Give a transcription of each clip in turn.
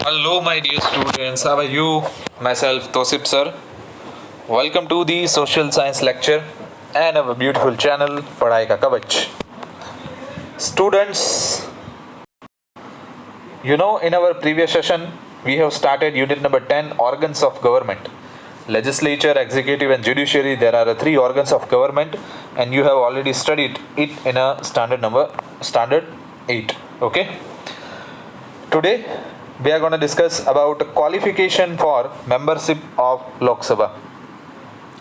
Hello, my dear students. How are you? Myself, Tosip sir. Welcome to the social science lecture and our beautiful channel, पढ़ाई का कवच. Students, in our previous session, we have started unit number 10, organs of government. Legislature, executive, and judiciary. There are three organs of government, and you have already studied it in a standard 8. Okay. Today we are going to discuss about qualification for membership of लोक सभा,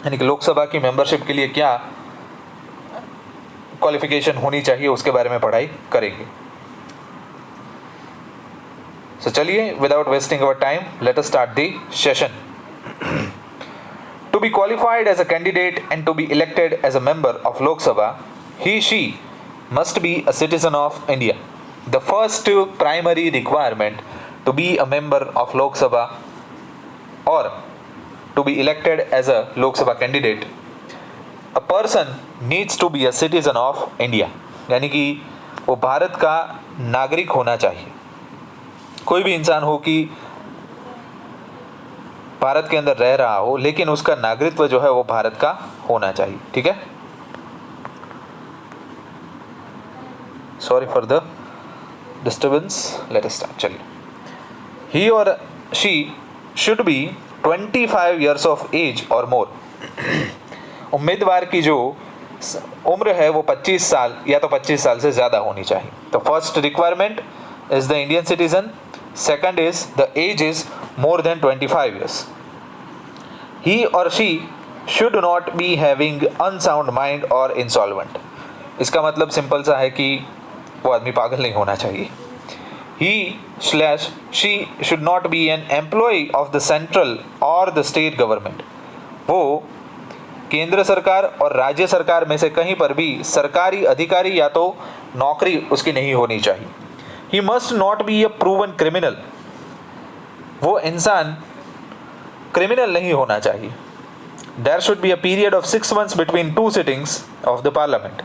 यानी कि लोक सभा की membership के लिए क्या क्वालिफिकेशन होनी चाहिए उसके बारे में पढ़ाई करेंगे. So चलिए, without wasting our time, let us start the session. To be qualified as a candidate and to be elected as a member of Lok Sabha, she must be a citizen of India. The first primary requirement to be a member of Lok Sabha or to be elected as a Lok Sabha candidate, a person needs to be a citizen of India. यानी कि वो भारत का नागरिक होना चाहिए. कोई भी इंसान हो कि भारत के अंदर रह रहा हो, लेकिन उसका नागरिकत्व जो है वो भारत का होना चाहिए. ठीक है. Sorry for the disturbance. Let us start. चलिए. He or she should be 25 years of age or more. उम्मीदवार की जो उम्र है वो 25 साल या तो 25 साल से ज़्यादा होनी चाहिए. तो first requirement is the Indian citizen. Second is the age is more than 25 years. He or she should not be having unsound mind or insolvent. इसका मतलब सिंपल सा है कि वो आदमी पागल नहीं होना चाहिए. He/she should not be an employee of the central or the state government. वो केंद्र सरकार और राज्य सरकार में से कहीं पर भी सरकारी अधिकारी या तो नौकरी उसकी नहीं होनी चाहिए. He must not be a proven criminal. वो इंसान क्रिमिनल नहीं होना चाहिए. There should be a period of 6 months between two sittings of the parliament.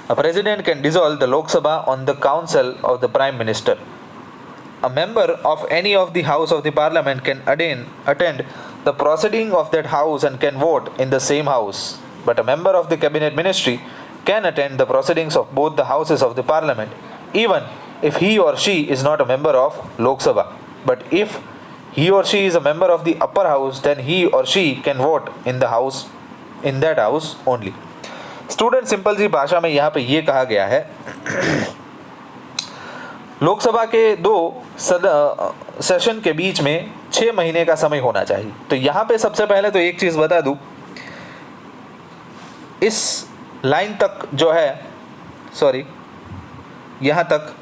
A president can dissolve the Lok Sabha on the counsel of the prime minister. A member of any of the house of the parliament can attend the proceeding of that house and can vote in the same house. But a member of the cabinet ministry can attend the proceedings of both the houses of the parliament, even if he or she is not a member of Lok Sabha. But if he or she is a member of the upper house, then he or she can vote in that house only. Student, simple सी भाषा में यहाँ पे ये कहा गया है, लोकसभा के दो सेशन के बीच में 6 महीने का समय होना चाहिए. तो यहाँ पे सबसे पहले तो एक चीज बता दूं, इस लाइन तक जो है, यहाँ तक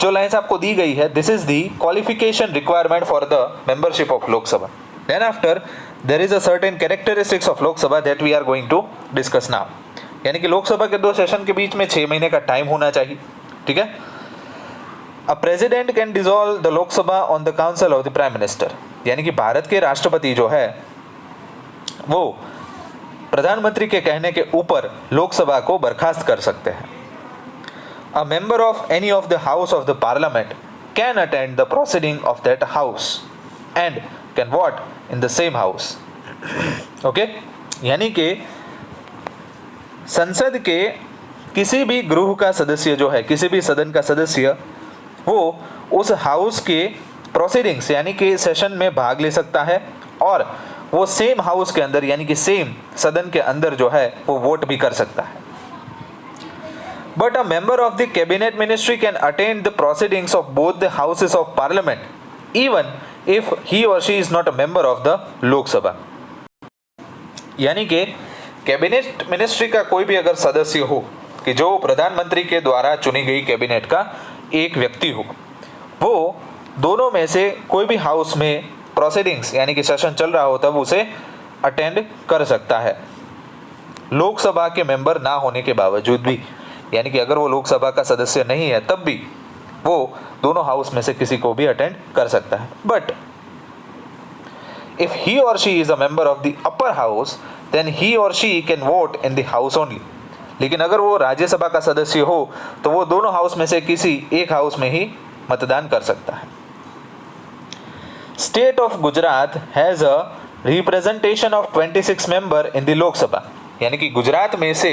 जो लाइन्स आपको दी गई है, this is the qualification requirement for the membership of Lok Sabha. Then after there is a certain characteristics of Lok Sabha that we are going to discuss now. यानी कि लोकसभा के दो सेशन के बीच में 6 महीने का टाइम होना चाहिए. ठीक है. A president can dissolve the Lok Sabha on the counsel of the prime minister. यानी कि भारत के राष्ट्रपति जो है वो प्रधानमंत्री के कहने के ऊपर लोकसभा को बर्खास्त कर सकते हैं. A member of any of the house of the parliament can attend the proceeding of that house and can vote in the same house. Okay. यानी कि संसद के किसी भी गृह का सदस्य जो है, किसी भी सदन का सदस्य, वो उस हाउस के प्रोसीडिंग्स यानी कि सेशन में भाग ले सकता है और वो सेम हाउस के अंदर यानी कि सेम सदन के अंदर जो है वो वोट भी कर सकता है. But a member of the cabinet ministry can attend the proceedings of both the houses of parliament even if he or she is not a member of the लोक सभा. यानी कि कैबिनेट मिनिस्ट्री का कोई भी अगर सदस्य हो कि जो प्रधानमंत्री के द्वारा चुनी गई कैबिनेट का एक व्यक्ति हो, वो दोनों में से कोई भी हाउस में प्रोसीडिंग्स यानी कि सेशन चल रहा हो तब उसे अटेंड कर सकता है, लोकसभा के मेंबर ना होने के बावजूद भी. यानी कि अगर वो लोकसभा का सदस्य नहीं है तब भी वो दोनों हाउस में से किसी को भी अटेंड कर सकता है. बट इफ ही और she is a member of the upper house then he और she can vote in the house only. लेकिन अगर वो राज्यसभा का सदस्य हो तो वो दोनों हाउस में से किसी एक हाउस में ही मतदान कर सकता है. State of Gujarat has a representation of 26 member in the Lok Sabha, यानी कि गुजरात में से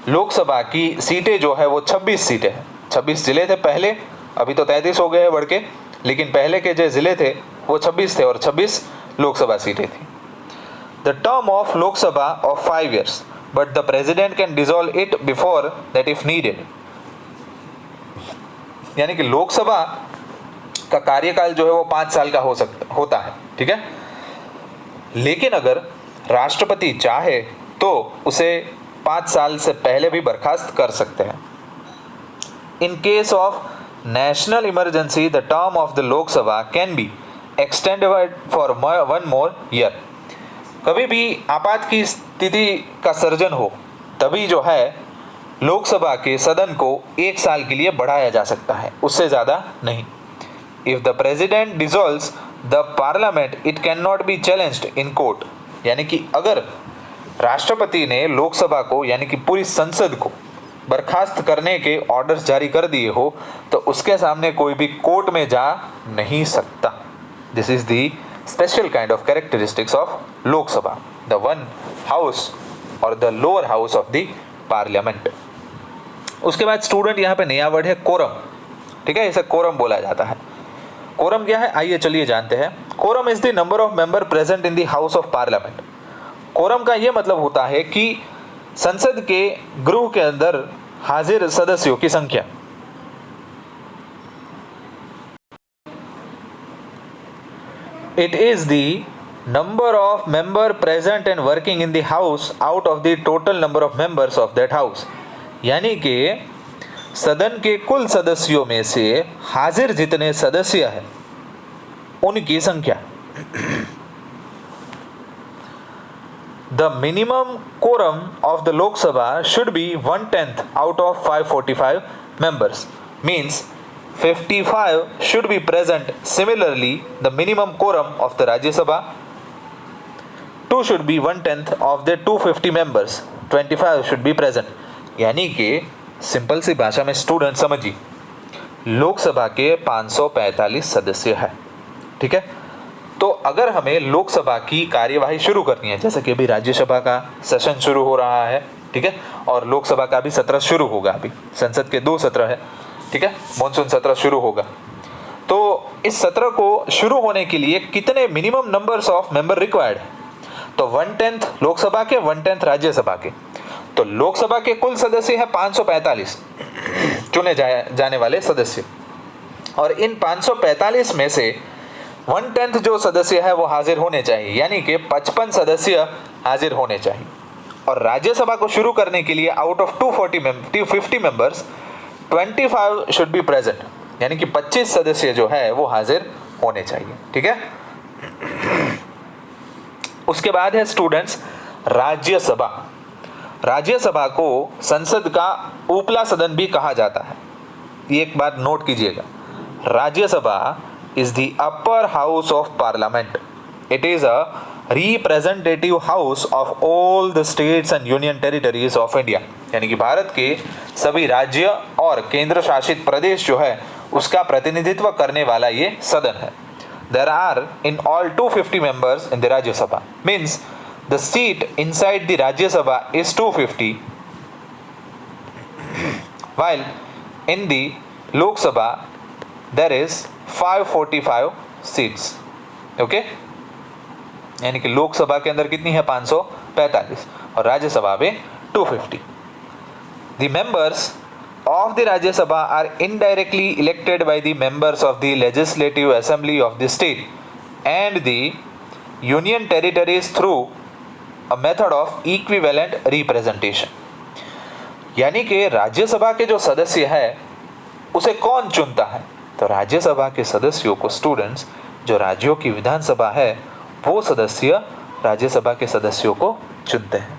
लोकसभा की सीटें जो है वो 26 सीटें हैं। 26 जिले थे पहले, अभी तो 33 हो गए हैं बढ़ के, लेकिन पहले के जो जिले थे वो 26 थे और 26 लोकसभा सीटें थी। The term of Lok Sabha of 5 years, but the president can dissolve it before that if needed, यानी कि लोकसभा का कार्यकाल जो है वो 5 साल का होता है, ठीक है। लेकिन अगर राष्ट्रपति चाहे तो उसे 5 साल से पहले भी बर्खास्त कर सकते हैं। In case of national emergency the term of the Lok Sabha can be extended for 1 more year। कभी भी आपात की स्थिति का सर्जन हो तभी जो है लोकसभा के सदन को 1 साल के लिए बढ़ाया जा सकता है, उससे ज़्यादा नहीं। If the president dissolves the parliament it can not B challenged in court, यानी कि अगर राष्ट्रपति ने लोकसभा को यानी कि पूरी संसद को बर्खास्त करने के ऑर्डर्स जारी कर दिए हो तो उसके सामने कोई भी कोर्ट में जा नहीं सकता। This is the special kind of characteristics of Lok Sabha, the one house और the lower house of the parliament. उसके बाद स्टूडेंट यहाँ पे नया वर्ड है कोरम, ठीक है, इसे कोरम बोला जाता है। कोरम क्या है, आइए चलिए जानते हैं। Quorum is the number of member present in the house of parliament. Quorum का यह मतलब होता है कि संसद के गृह के अंदर हाजिर सदस्यों की संख्या। It is the number of member present and working in the house out of the total number of members of that house, यानी कि सदन के कुल सदस्यों में से हाजिर जितने सदस्य हैं उनकी संख्या। The minimum quorum of the Lok Sabha should be 1/10 out of 545 members, means 55 should be present. Similarly, the minimum quorum of the Rajya Sabha 2 should be 1/10 of the 250 members. 25 should be present. यानी कि सिंपल सी भाषा में student समझिए, लोकसभा के 545 सदस्य हैं, ठीक है। तो अगर हमें लोकसभा की कार्यवाही शुरू करनी है, जैसे कि अभी राज्यसभा का सेशन शुरू हो रहा है, ठीक है, और लोकसभा का भी सत्र शुरू होगा, अभी संसद के 2 सत्र है, ठीक है, मॉनसून सत्र शुरू होगा। तो इस सत्र को शुरू होने के लिए कितने minimum numbers of member required है, तो 1/10 लोकसभा के, 1/10 राज्यसभा के। तो लोकसभा के कुल सदस्य है 545 चुने जाने वाले सदस्य, और इन 545 में से 1/10 जो सदस्य है वो हाजिर होने चाहिए, यानी कि 55 सदस्य हाजिर होने चाहिए। और राज्यसभा को शुरू करने के लिए out of 250 members 25 should be present, यानी कि 25 सदस्य जो है वो हाजिर होने चाहिए, ठीक है। उसके बाद है स्टूडेंट्स राज्यसभा। राज्यसभा को संसद का उपला सदन भी कहा जाता है, ये एक बात नोट कीजिएगा। Rajya Sabha is the upper house of parliament. It is a representative house of all the states and union territories of India, यानी कि भारत के सभी राज्य और केंद्र शासित प्रदेश जो है उसका प्रतिनिधित्व करने वाला ये सदन है। There are in all 250 members in the Rajya Sabha, means the seat inside the Rajya Sabha is 250, while in the Lok Sabha there is 545 seats, okay, यानी कि लोकसभा के अंदर कितनी है 545 और राज्यसभा में 250। The members of the Rajya Sabha are indirectly elected by the members of the legislative assembly of the state and the union territories through a method of equivalent representation, यानी कि राज्यसभा के जो सदस्य है उसे कौन चुनता है, तो राज्यसभा के सदस्यों को स्टूडेंट्स जो राज्यों की विधानसभा है वो सदस्य राज्यसभा के सदस्यों को चुनते हैं,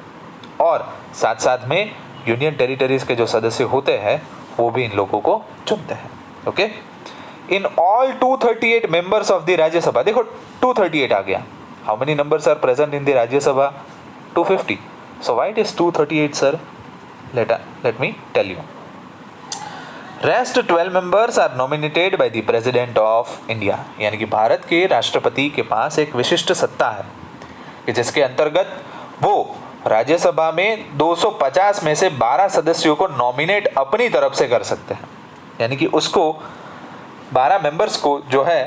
और साथ साथ में यूनियन टेरिटरीज के जो सदस्य होते हैं वो भी इन लोगों को चुनते हैं, okay. In all 238 members of the Rajya Sabha, देखो 238 आ गया, how many numbers are present in the Rajya Sabha, 250. So why it is 238, sir? Let me tell you. Rest 12 members are nominated by the president of India, यानी कि भारत के राष्ट्रपति के पास एक विशिष्ट सत्ता है कि जिसके अंतर्गत वो राज्यसभा में 250 में से 12 सदस्यों को नॉमिनेट अपनी तरफ से कर सकते हैं, यानी कि उसको 12 मेंबर्स को जो है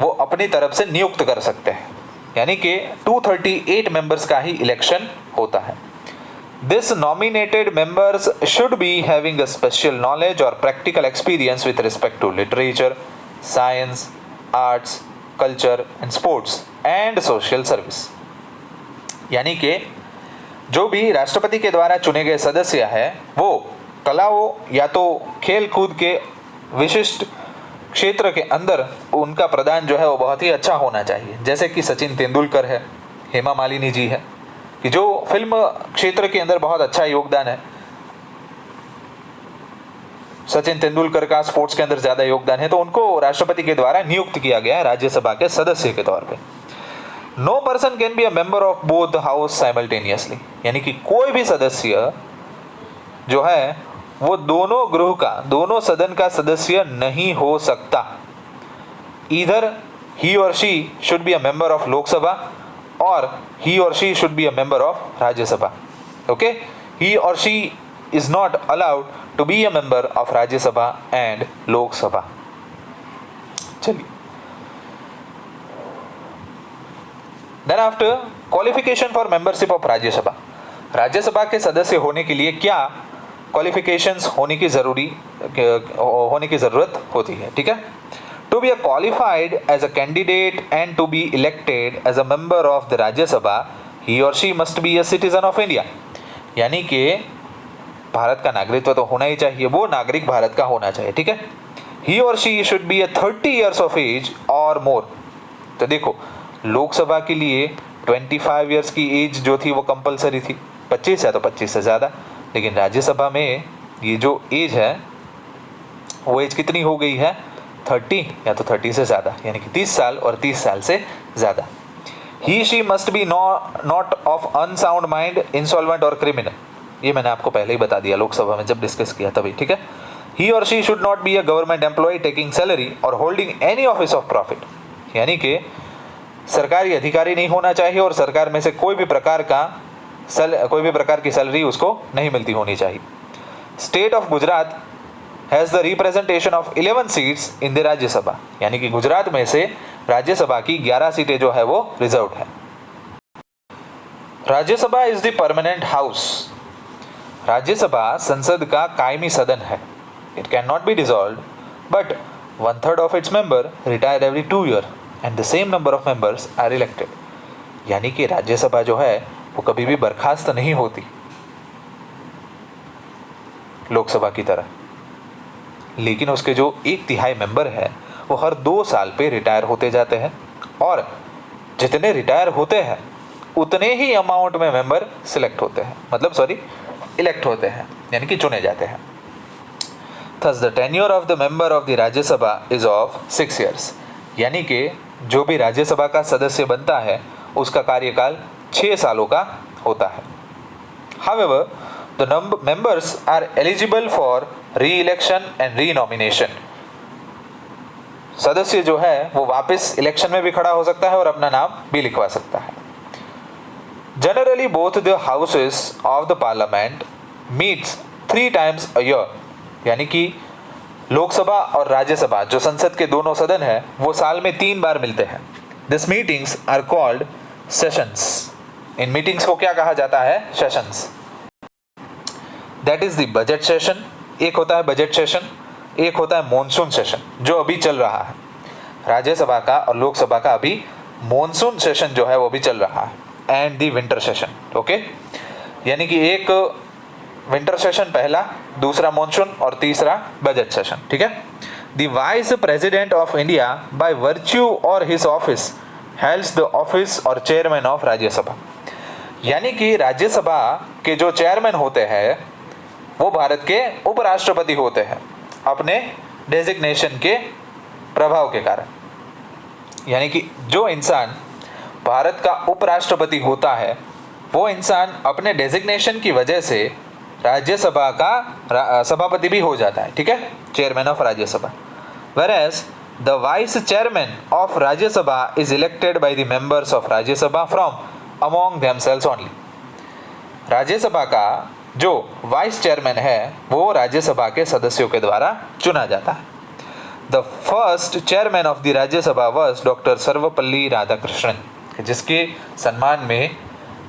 वो अपनी तरफ से नियुक्त कर सकते हैं, यानी कि 238 मेंबर्स का ही इलेक्शन होता है। This nominated members should be having a special knowledge or practical experience with respect to literature, science, arts, culture and sports and social service। यानी कि जो भी राष्ट्रपति के द्वारा चुने गए सदस्य हैं वो कलाओं या तो खेल कूद के विशिष्ट क्षेत्र के अंदर उनका प्रदान जो है वो बहुत ही अच्छा होना चाहिए, जैसे कि सचिन तेंदुलकर है, हेमा मालिनी जी है कि जो फिल्म क्षेत्र के अंदर बहुत अच्छा योगदान है। सचिन तेंदुलकर का स्पोर्ट्स के अंदर ज्यादा योगदान है, तो उनको राष्ट्रपति के द्वारा नियुक्त किया गया है राज्यसभा के सदस्य के तौर पे। No person can be a member of both house simultaneously, यानी कि कोई भी सदस्य जो है वो दोनों गृह का, दोनों सदन का सदस्य नहीं हो सकता। ईदर ही और she should be a member of Lok Sabha or he or she should be a member of Rajya Sabha. Okay, he or she is not allowed to be a member of Rajya Sabha and Lok Sabha. चलिए, then after qualification for membership of Rajya Sabha, राज्य सभा के सदस्य होने के लिए क्या qualifications होने की जरूरत होती है, ठीक है। To be qualified as a candidate and to be elected as a member of the Rajya Sabha, he or she must be a citizen of India, यानी कि भारत का नागरिकत्व तो होना ही चाहिए, वो नागरिक भारत का होना चाहिए, ठीक है। He or she should be a 30 years of age or more। तो देखो, लोकसभा के लिए 25 years की एज जो थी वो कंपलसरी थी, 25 या तो 25 से ज़्यादा, लेकिन राज्यसभा में ये जो एज है वो एज कितनी हो गई है, 30 या तो 30 से ज़्यादा, यानी कि 30 साल और 30 साल से ज़्यादा। He she must be not of unsound mind, insolvent और क्रिमिनल, ये मैंने आपको पहले ही बता दिया लोकसभा में जब डिस्कस किया तभी, ठीक है। ही और she should not be a government employ taking salary और holding any office of profit, यानी कि सरकारी अधिकारी नहीं होना चाहिए और सरकार में से कोई भी प्रकार की सैलरी उसको नहीं मिलती होनी चाहिए। State of Gujarat has the representation of 11 seats in the Rajya Sabha, यानी कि गुजरात में से राज्यसभा की 11 सीटें जो है वो रिजर्व है। Rajya Sabha is the permanent house, Rajya Sabha संसद का कायमी सदन है। It can not be dissolved but 1/3 of its member retire every 2 years and the same number of members are elected, यानी कि राज्यसभा जो है वो कभी भी बर्खास्त नहीं होती लोकसभा की तरह, लेकिन उसके जो 1/3 मेंबर है वो हर 2 साल पे रिटायर होते जाते हैं और जितने रिटायर होते हैं उतने ही अमाउंट में मेंबर सिलेक्ट होते हैं, इलेक्ट होते हैं, यानी कि चुने जाते हैं। Thus the tenure of the member of the Rajya Sabha is of 6 years, यानी कि जो भी राज्यसभा का सदस्य बनता है उसका कार्यकाल 6 सालों का होता है। However, the members are eligible for re-election and re-nomination। सदस्य जो है वो वापस इलेक्शन में भी खड़ा हो सकता है और अपना नाम भी लिखवा सकता है। Generally, both the houses of the parliament meets 3 times a year, यानी कि लोकसभा और राज्यसभा जो संसद के दोनों सदन है वो साल में 3 बार मिलते हैं। These meetings are called sessions। In meetings को क्या कहा जाता है, sessions. That is the budget session, एक होता है बजट सेशन, एक होता है मॉनसून सेशन जो अभी चल रहा है। राज्यसभा का और लोकसभा का अभी मॉनसून सेशन जो है वो भी चल रहा है, and the winter session, okay, यानी कि एक विंटर सेशन पहला, दूसरा मॉनसून और तीसरा बजट सेशन, ठीक है। The vice president of India by virtue और हिज ऑफिस हेल्ड्स द ऑफिस और चेयरमैन ऑफ राज्यसभा, यानी कि राज्यसभा के जो चेयरमैन होते हैं वो भारत के उपराष्ट्रपति होते हैं अपने डेजिग्नेशन के प्रभाव के कारण, यानी कि जो इंसान भारत का उपराष्ट्रपति होता है वो इंसान अपने डेजिग्नेशन की वजह से राज्यसभा का सभापति भी हो जाता है, ठीक है, chairman of Rajya Sabha. Whereas the vice chairman of Rajya Sabha is elected by the members of Rajya Sabha from among themselves only. Rajya Sabha का जो वाइस चेयरमैन है वो राज्यसभा के सदस्यों के द्वारा चुना जाता है। The first chairman of the Rajya Sabha was doctor Sarvepalli Radhakrishnan, जिसके सम्मान में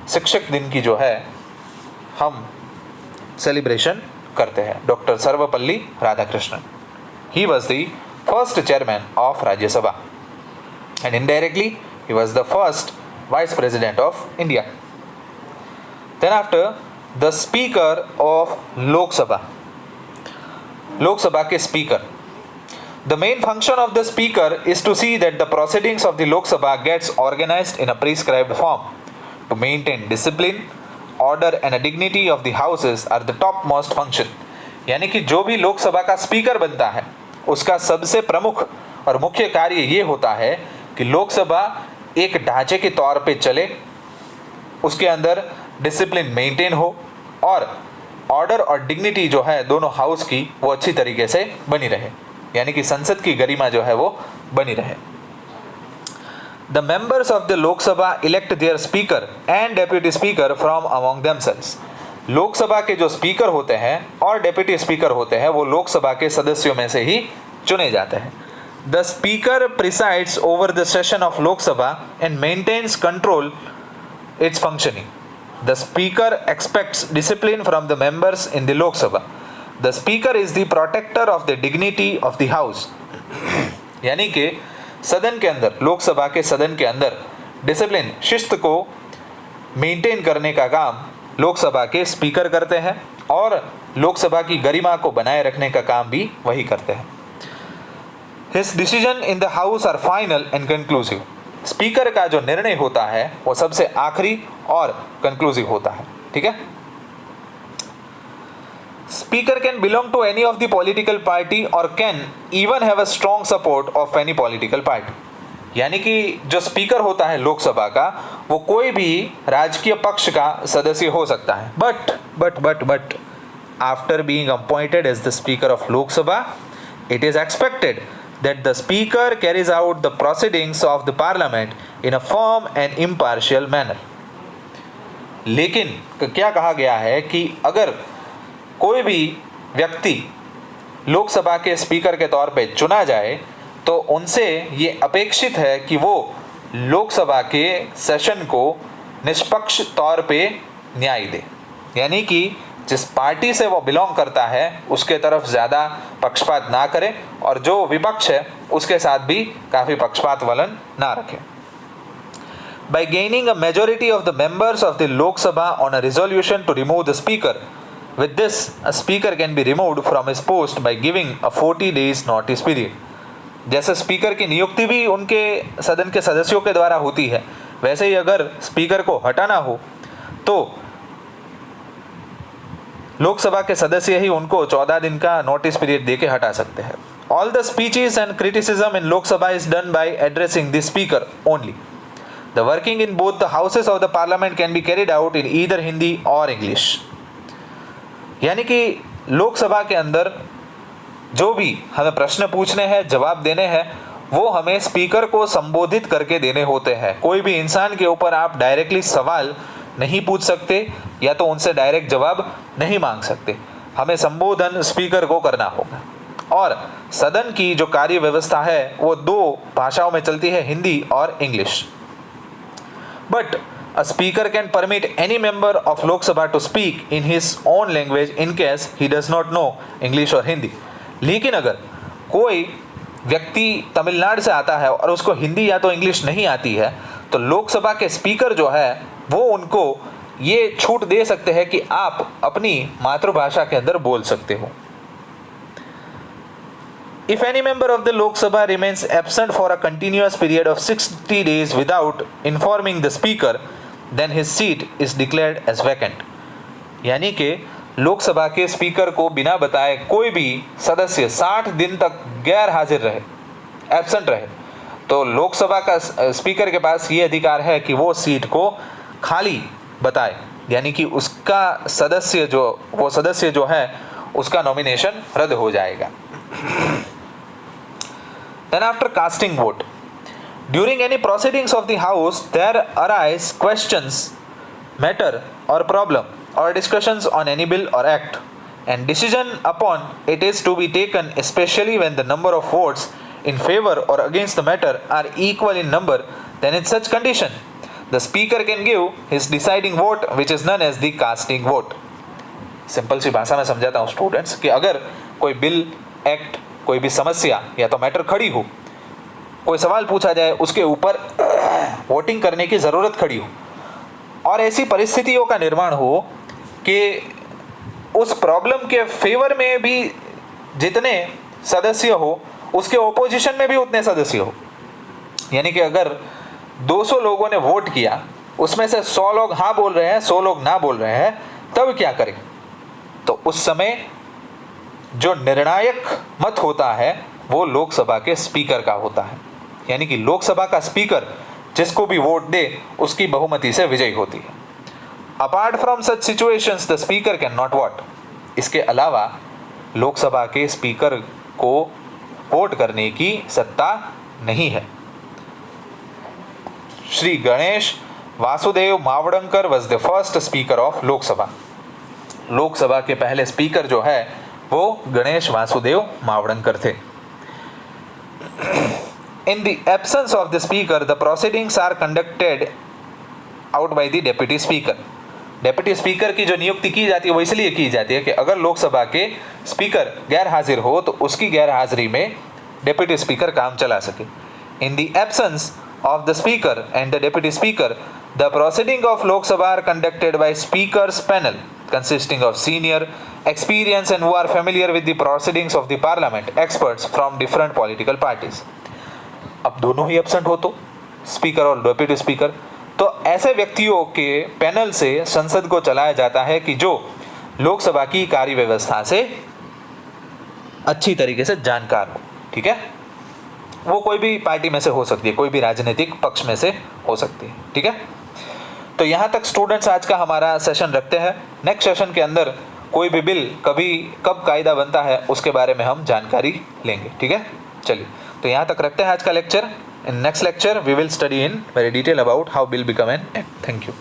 शिक्षक दिन की जो है हम सेलिब्रेशन करते हैं, doctor Sarvepalli Radhakrishnan. He was the first chairman of Rajya Sabha, and indirectly he was the first vice president of India. Then after, the speaker of Lok Sabha, Lok Sabha के speaker. The main function of the speaker is to see that the proceedings of the Lok Sabha gets organized in a prescribed form. To maintain discipline, order and dignity of the houses are the topmost function. यानी कि जो भी लोकसभा का speaker बनता है उसका सबसे प्रमुख और मुख्य कार्य ये होता है कि लोकसभा एक ढांचे के तौर पे चले, उसके अंदर डिसिप्लिन मेंटेन हो और ऑर्डर और डिग्निटी जो है दोनों हाउस की वो अच्छी तरीके से बनी रहे, यानी कि संसद की गरिमा जो है वो बनी रहे। The members of the Lok Sabha elect their speaker and deputy speaker from among themselves. Lok Sabha के जो स्पीकर होते हैं और डेप्यूटी स्पीकर होते हैं वो लोकसभा के सदस्यों में से ही चुने जाते हैं। The speaker presides over the session of Lok Sabha and maintains control its functioning. The speaker expects discipline from the members in the Lok Sabha. The speaker is the protector of the dignity of the house. यानी कि सदन के अंदर, लोकसभा के सदन के अंदर discipline, शिस्त को मेंटेन करने का काम लोकसभा के स्पीकर करते हैं और लोकसभा की गरिमा को बनाए रखने का काम भी वही करते हैं। His decision in the house are final and conclusive. Speaker का जो निर्णय होता है वो सबसे आखिरी और कंक्लूसिव होता है, ठीक है। Speaker can belong to any of the political party or can even have a strong support of any political party. यानी कि जो स्पीकर होता है लोकसभा का वो कोई भी राजकीय पक्ष का सदस्य हो सकता है, but after being appointed as the speaker of Lok Sabha it is expected that the speaker carries out the proceedings of the parliament in a firm and impartial manner. लेकिन क्या कहा गया है कि अगर कोई भी व्यक्ति लोकसभा के स्पीकर के तौर पे चुना जाए तो उनसे ये अपेक्षित है कि वो लोकसभा के सेशन को निष्पक्ष तौर पे न्याय दे, यानी कि जिस पार्टी से वो बिलोंग करता है उसके तरफ ज़्यादा पक्षपात ना करे और जो विपक्ष है उसके साथ भी काफ़ी पक्षपात वलन ना रखे। By gaining a majority of the members of the Lok Sabha on a resolution to remove the speaker, with this a speaker can be removed from his post by giving a 40 days notice period. जैसे speaker की नियुक्ति भी उनके सदन के सदस्यों के द्वारा होती है, वैसे ही अगर स्पीकर को हटाना हो तो लोकसभा के सदस्य ही उनको 14 दिन का नोटिस पीरियड देके हटा सकते हैं। All the speeches and criticism in Lok Sabha is done by addressing the speaker only. The working in both the houses of the parliament can be carried out in either Hindi और इंग्लिश। यानी कि लोकसभा के अंदर जो भी हमें प्रश्न पूछने हैं, जवाब देने हैं, वो हमें स्पीकर को संबोधित करके देने होते हैं। कोई भी इंसान के ऊपर आप डायरेक्टली सवाल नहीं पूछ सकते या तो उनसे डायरेक्ट जवाब नहीं मांग सकते, हमें संबोधन स्पीकर को करना होगा। और सदन की जो कार्य व्यवस्था है वो 2 भाषाओं में चलती है, हिंदी और English. But a speaker can permit any member of Lok Sabha to speak in his own language in case he does not know English or Hindi. लेकिन अगर कोई व्यक्ति तमिलनाडु से आता है और उसको हिंदी या तो इंग्लिश नहीं आती है तो लोकसभा के स्पीकर जो है वो उनको ये छूट दे सकते हैं कि आप अपनी मातृभाषा के अंदर बोल सकते हो। If any member of the Lok Sabha remains absent for a continuous period of 60 days without informing the speaker, then his seat is declared as vacant. यानी कि लोकसभा के स्पीकर को बिना बताए कोई भी सदस्य 60 दिन तक गैर हाजिर रहे, एब्सेंट रहे, तो लोकसभा का स्पीकर के पास ये अधिकार है कि वो सीट को खाली बताए, यानी कि उसका सदस्य जो है उसका नॉमिनेशन रद्द हो जाएगा। Then after casting vote, during any proceedings of the house there arise questions, matter or problem or discussions on any bill or act, and decision upon it is to be taken especially when the number of votes in favor or against the matter are equal in number. Then in such condition the speaker can give his deciding vote, which is known as the casting vote. Simple सी भाषा में समझाता हूँ students कि अगर कोई bill, act, कोई भी समस्या या तो मैटर खड़ी हो, कोई सवाल पूछा जाए, उसके ऊपर वोटिंग करने की ज़रूरत खड़ी हो और ऐसी परिस्थितियों का निर्माण हो कि उस प्रॉब्लम के फेवर में भी जितने सदस्य हो उसके ओपोजिशन में भी उतने सदस्य हो, यानी कि अगर 200 लोगों ने वोट किया, उसमें से 100 लोग हाँ बोल रहे हैं, 100 लोग ना बोल रहे हैं, तब क्या करें? तो उस समय जो निर्णायक मत होता है वो लोकसभा के स्पीकर का होता है, यानी कि लोकसभा का स्पीकर जिसको भी वोट दे उसकी बहुमति से विजयी होती है। Apart from such situations the speaker can not vote. इसके अलावा लोकसभा के स्पीकर को वोट करने की सत्ता नहीं है। Shri Ganesh Vasudev Mavalankar was the first speaker of Lok Sabha. Lok Sabha के पहले स्पीकर जो है वो गणेश वासुदेव मावड़ंकर थे। In the absence of the speaker, the proceedings are conducted out by the deputy speaker. Deputy speaker की जो नियुक्ति की जाती है वो इसलिए की जाती है कि अगर लोकसभा के स्पीकर गैर हाजिर हो तो उसकी गैर हाजिरी में डेप्यूटी स्पीकर काम चला सके। In the absence of the speaker and the deputy speaker, the proceeding of Lok Sabha are conducted by speakers panel consisting of senior, experienced and who are familiar with the proceedings of the parliament, experts from different political parties. अब दोनों ही absent हो तो speaker और deputy speaker, तो ऐसे व्यक्तियों के panel से संसद को चलाया जाता है कि जो लोकसभा की कार्य व्यवस्था से अच्छी तरीके से जानकार हो। ठीक है, वो कोई भी पार्टी में से हो सकती है, कोई भी राजनीतिक पक्ष में से हो सकती है। ठीक है, तो यहाँ तक स्टूडेंट्स आज का हमारा सेशन रखते हैं। नेक्स्ट सेशन के अंदर कोई भी बिल कब कायदा बनता है उसके बारे में हम जानकारी लेंगे। ठीक है, चलिए तो यहाँ तक रखते हैं आज का lecture. In next lecture we will study in very detail about how bill become an act. Thank you.